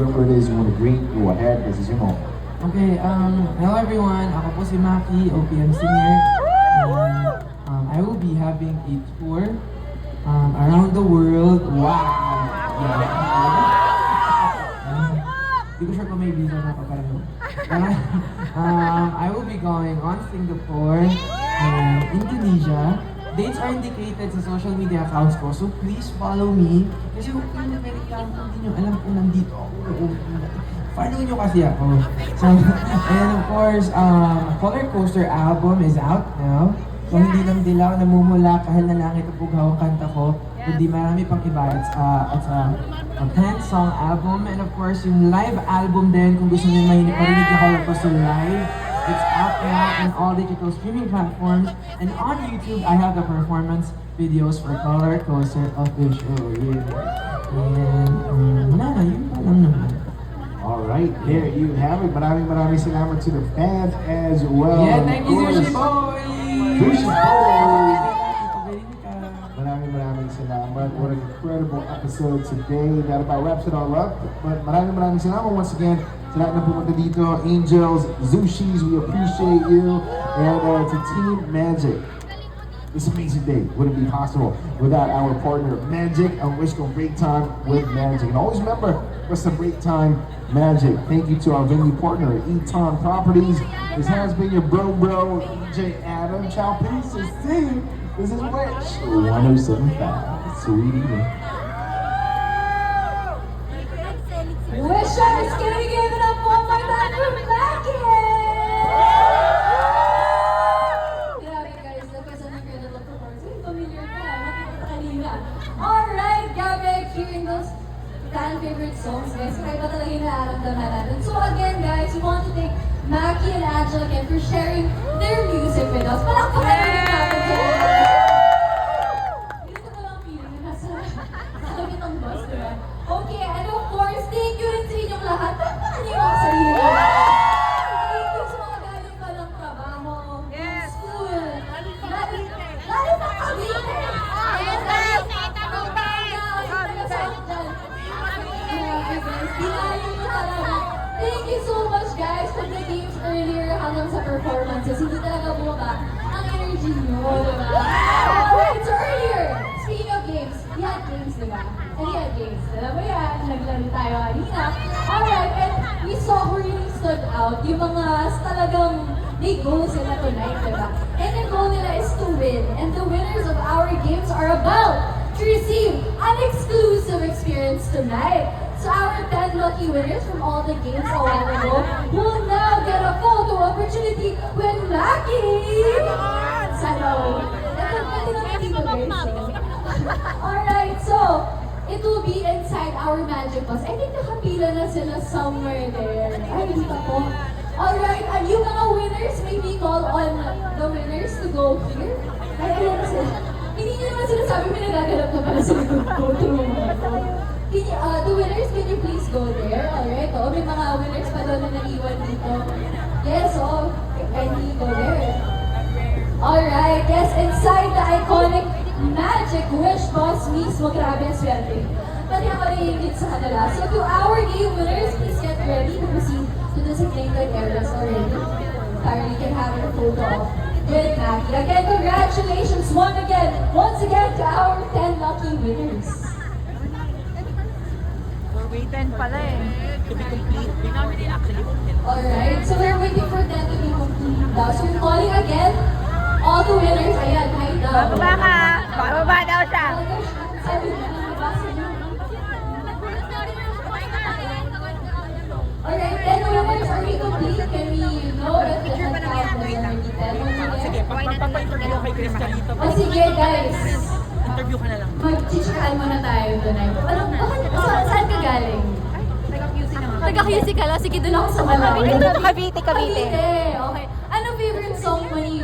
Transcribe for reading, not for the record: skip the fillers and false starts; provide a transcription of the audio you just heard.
Whatever it is you want to greet, go ahead. This is your moment. Okay, hello everyone. Ako po si Maki, OPM singer. And I will be having a tour around the world. Wow! Hindi ko sure kung may visa na pa pero. I will be going on Singapore and Indonesia. Dates are indicated sa social media accounts ko, so please follow me. Kasi kung pinareklamo ko, hindi nyo alam kung nandito ako. Follow nyo kasi ako. So, and of course, Color Coaster album is out now. So hindi lang dilaw namumula kahit na langit ang bughaw ang kanta ko, kundi marami pang iba. It's a 10-song album, and of course, yung live album din, kung gusto nyo marinig na Color Coaster live, it's out now on all digital streaming platforms, and on YouTube, I have the performance videos for Color Coaster Official. Yeah. And wala na, yun pa lang naman. Alright, there you have it. Maraming salamat to the fans as well. Yeah, thank you, Sushi Boy! Sushi Boy! Maraming salamat. What an incredible episode today. That about wraps it all up. But maraming salamat once again sa lahat na pumunta dito. Angels, Zushis, we appreciate you. And to Team Magic. This amazing day wouldn't be possible without our partner Magic. I wish you a great time with Magic. And always remember, what's a great time, Magic. Thank you to our venue partner, Eton Properties. This has been your bro, DJ Adam. Ciao, peace, and see you. This is Rich, 107.5, Sweet Evening. Wishers, can we give it up one more time for Becky? Grabe guys, that was an incredible performance. Very familiar ka, nakita kanina. Alright, grabe, hearing those fan favorite songs, guys. Kaya ba talaga yung nararamdaman natin? So again, guys, we want to thank Maki and Angela again for sharing their music with us. Palakpakan natin natin sila. Ganito na lang feeling na nasa kapit ng bus, diba? Okay, and of course, thank you rin sa inyong lahat. Palakpakan niyo ako sa inyo. Thank you sa mga galing pa ng trabaho, ng school, lalo na kami. Thank you so much guys from the games earlier hanggang sa performances. Hindi talaga bumaba ang energy nyo, diba? Alright, so earlier, speaking of games, we had games, diba? And we had games. Alam mo yan, naglaro tayo kanina. Alright, and we saw who really stood out. Yung mga talagang may goals sila tonight, diba? And the goal nila is to win. And the winners of our games are about to receive an exclusive experience tonight. So our 10 lucky winners from all the games a while ago will now get a photo opportunity with Maki! Sana Alright, so it will be inside our magic bus. I think nakapila na sila somewhere there. Ay, hindi pa po. Alright, and yung mga winners, maybe call on the winners to go here. Ay, ayan na sila. Hindi nyo naman sila sabi, may nagaganap na pala sila go through mga ito. The winners, can you please go there? Alright, oh, may mga winners pa doon na naiwan dito. Yes, oh, can you go there? Alright, yes, inside the iconic Magic Wish Bus mismo, grabe ang swerte. Pati ako naiingit sa kanila. So to our game winners, please get ready to proceed to designated areas already. Para you can have your photo op with Maggie. Again, congratulations once again to our 10 lucky winners. Waiting pala eh. To be complete. We normally actually Alright, so we're waiting for them to be complete daw. So we're calling again all the winners. Ayan, hi daw. Bababa ka! Bababa daw siya! Sabi na, nabasa niyo. Alright, 10 winners, are we complete? Can we know if the head count was already 10? Sige, pagpapa-interview kay Christian dito. O sige guys, Interview ka na lang. mag-chichikahan muna tayo tonight. Saan ka galing? Taga-QC ka lang? Sige, doon ako sa Malawi. Cavite. Okay. Ano favorite song mo ni